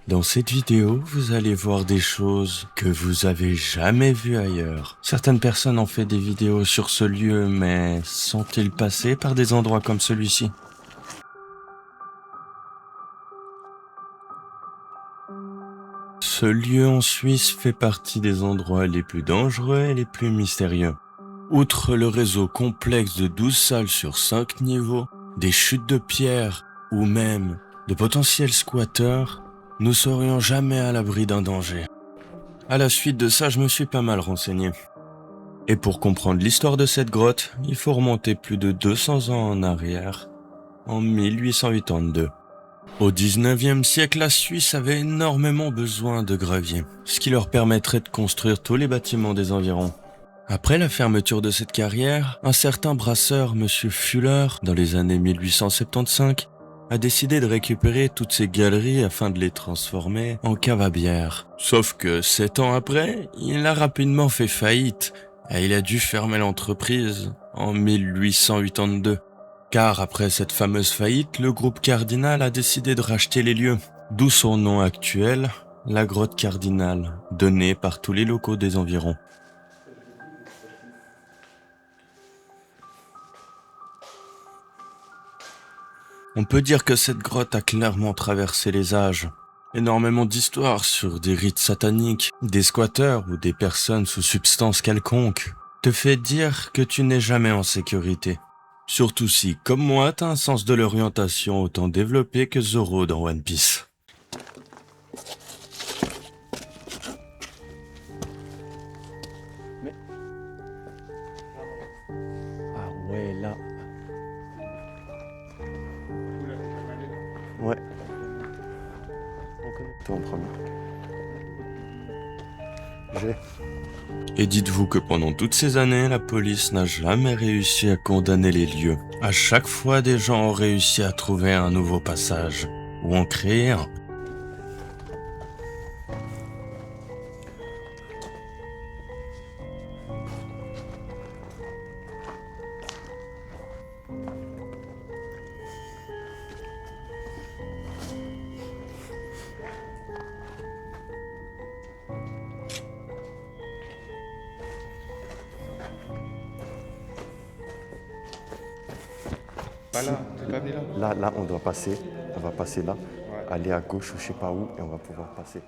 Dans cette vidéo, vous allez voir des choses que vous avez jamais vues ailleurs. Certaines personnes ont fait des vidéos sur ce lieu, mais sont-ils passés par des endroits comme celui-ci? Ce lieu en Suisse fait partie des endroits les plus dangereux et les plus mystérieux. Outre le réseau complexe de 12 salles sur 5 niveaux, des chutes de pierre ou même de potentiels squatteurs, nous serions jamais à l'abri d'un danger. À la suite de ça, je me suis pas mal renseigné. Et pour comprendre l'histoire de cette grotte, il faut remonter plus de 200 ans en arrière, en 1882. Au 19e siècle, la Suisse avait énormément besoin de gravier, ce qui leur permettrait de construire tous les bâtiments des environs. Après la fermeture de cette carrière, un certain brasseur, Monsieur Fuller, dans les années 1875, a décidé de récupérer toutes ces galeries afin de les transformer en cave à bière. Sauf que 7 ans après, il a rapidement fait faillite et il a dû fermer l'entreprise en 1882. Car après cette fameuse faillite, le groupe Cardinal a décidé de racheter les lieux, d'où son nom actuel, la grotte Cardinal, donnée par tous les locaux des environs. On peut dire que cette grotte a clairement traversé les âges. Énormément d'histoires sur des rites sataniques, des squatteurs ou des personnes sous substance quelconque te fait dire que tu n'es jamais en sécurité. Surtout si, comme moi, t'as un sens de l'orientation autant développé que Zoro dans One Piece. Mais... Ah ouais, là... Ouais. On connaît. Toi en premier. Et dites-vous que pendant toutes ces années, la police n'a jamais réussi à condamner les lieux. À chaque fois, des gens ont réussi à trouver un nouveau passage, ou en créer un. Pas là, t'es pas venu là? Là, on doit passer. On va passer là, Ouais. aller à gauche ou je sais pas où, et on va pouvoir passer.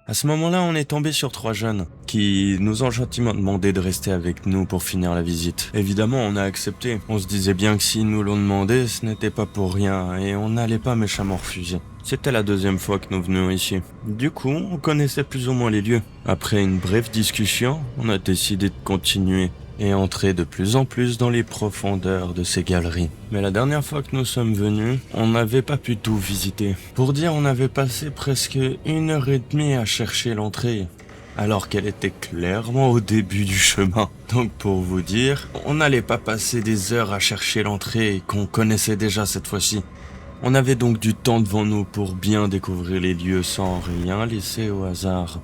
À ce moment-là, on est tombé sur 3 jeunes qui nous ont gentiment demandé de rester avec nous pour finir la visite. Évidemment, on a accepté. On se disait bien que s'ils nous l'ont demandé, ce n'était pas pour rien et on n'allait pas méchamment refuser. C'était la 2e fois que nous venions ici. Du coup, on connaissait plus ou moins les lieux. Après une brève discussion, on a décidé de continuer et entrer de plus en plus dans les profondeurs de ces galeries. Mais la dernière fois que nous sommes venus, on n'avait pas pu tout visiter. Pour dire, on avait passé presque 1 heure et demie à chercher l'entrée, alors qu'elle était clairement au début du chemin. Donc pour vous dire, on n'allait pas passer des heures à chercher l'entrée qu'on connaissait déjà cette fois-ci. On avait donc du temps devant nous pour bien découvrir les lieux sans rien laisser au hasard.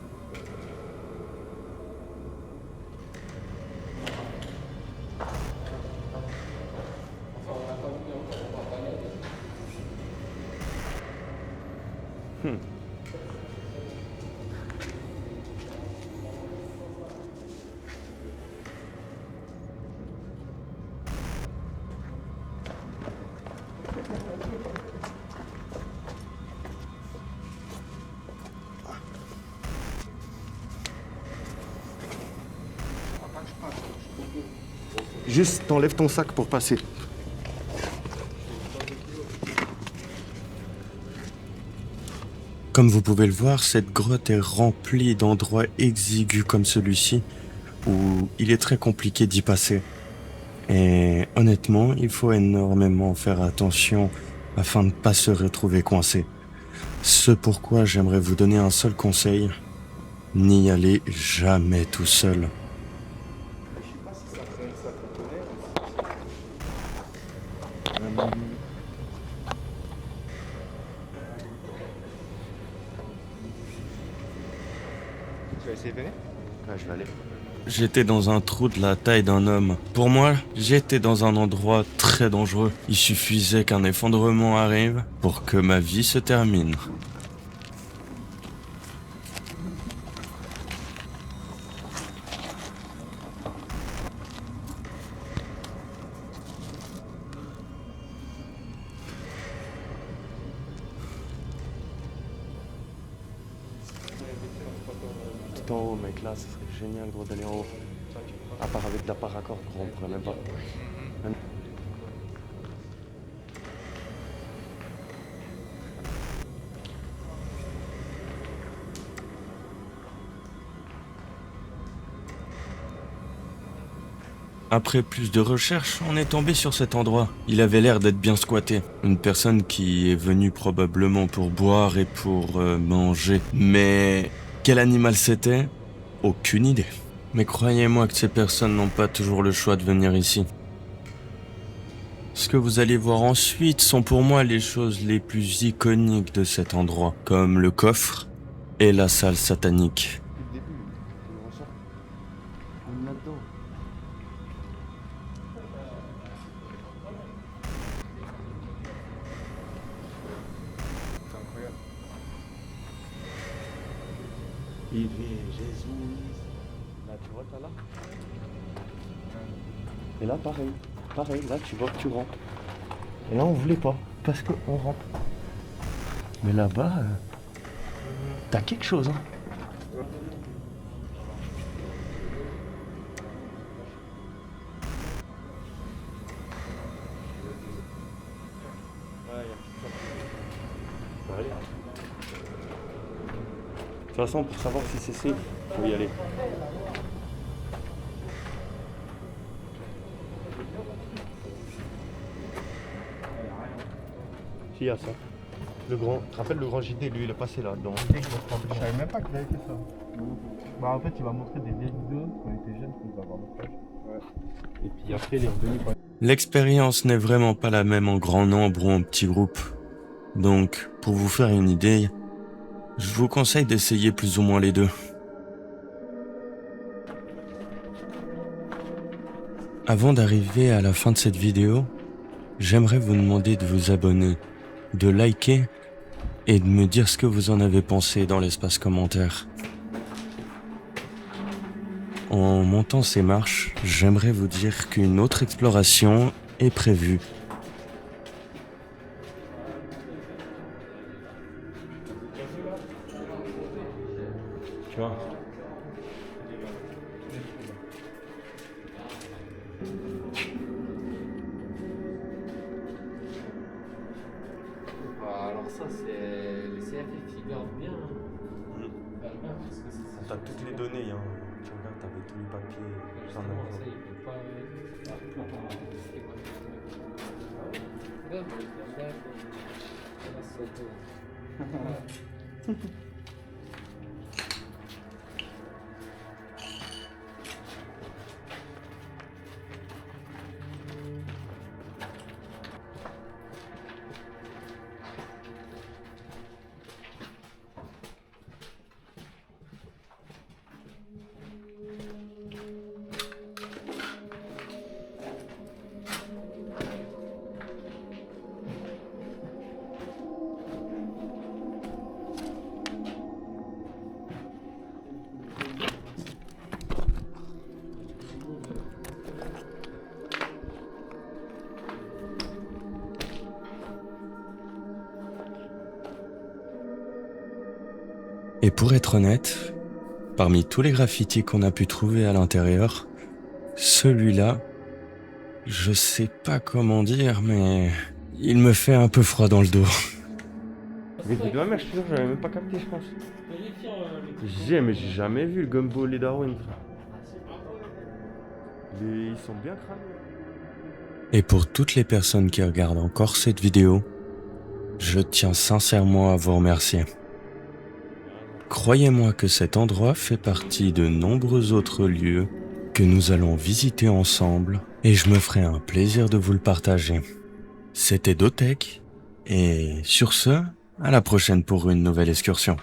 Juste, t'enlèves ton sac pour passer. Comme vous pouvez le voir, cette grotte est remplie d'endroits exigus comme celui-ci, où il est très compliqué d'y passer. Et honnêtement, il faut énormément faire attention afin de ne pas se retrouver coincé. Ce pourquoi j'aimerais vous donner un seul conseil, n'y allez jamais tout seul. Tu vas essayer de venir? Ouais, je vais aller. J'étais dans un trou de la taille d'un homme. Pour moi, j'étais dans un endroit très dangereux. Il suffisait qu'un effondrement arrive pour que ma vie se termine. tout en haut, mec. Là, ce serait génial, gros, d'aller en haut. À part avec de la paracorde, gros, on pourrait même pas. Après plus de recherches, on est tombé sur cet endroit. Il avait l'air d'être bien squatté. Une personne qui est venue probablement pour boire et pour manger. Mais quel animal c'était? Aucune idée. Mais croyez-moi que ces personnes n'ont pas toujours le choix de venir ici. Ce que vous allez voir ensuite sont pour moi les choses les plus iconiques de cet endroit, comme le coffre et la salle satanique. Depuis le début, on ressort. On est là-dedans. C'est incroyable. Il est Jésus. Là, tu vois, t'as là. Et là, pareil. Pareil, là, tu vois que tu rentres. Et là, on voulait pas, parce qu'on rentre. Mais là-bas, t'as quelque chose, hein. Allez. De toute façon, pour savoir si c'est safe, faut y aller. Si, il y a ça. Le grand, tu te rappelles le grand JD, lui, il est passé là-dedans. Je savais même pas qu'il avait fait ça. Bah en fait il va montrer des vieilles vidéos quand il était jeune qu'il va avoir le flash. Ouais. Et puis après il est revenu quand L'expérience n'est vraiment pas la même en grand nombre ou en petit groupe. Donc, pour vous faire une idée, je vous conseille d'essayer plus ou moins les deux. Avant d'arriver à la fin de cette vidéo, j'aimerais vous demander de vous abonner, de liker et de me dire ce que vous en avez pensé dans l'espace commentaire. En montant ces marches, j'aimerais vous dire qu'une autre exploration est prévue. Tu vois. Alors ça, c'est les CFF qui gardent bien. Parce que c'est T'as toutes les données, hein. Tu regardes, t'avais tous les papiers. justement, ça, il faut pas... Et pour être honnête, parmi tous les graffitis qu'on a pu trouver à l'intérieur, celui-là, je sais pas comment dire, mais il me fait un peu froid dans le dos. Mais je te jure, j'avais même pas capté, je pense. Mais j'ai jamais vu le gumbo les Darwin, frère. Ils sont bien cramés. Et pour toutes les personnes qui regardent encore cette vidéo, je tiens sincèrement à vous remercier. Croyez-moi que cet endroit fait partie de nombreux autres lieux que nous allons visiter ensemble et je me ferai un plaisir de vous le partager. C'était Dotech et sur ce, à la prochaine pour une nouvelle excursion.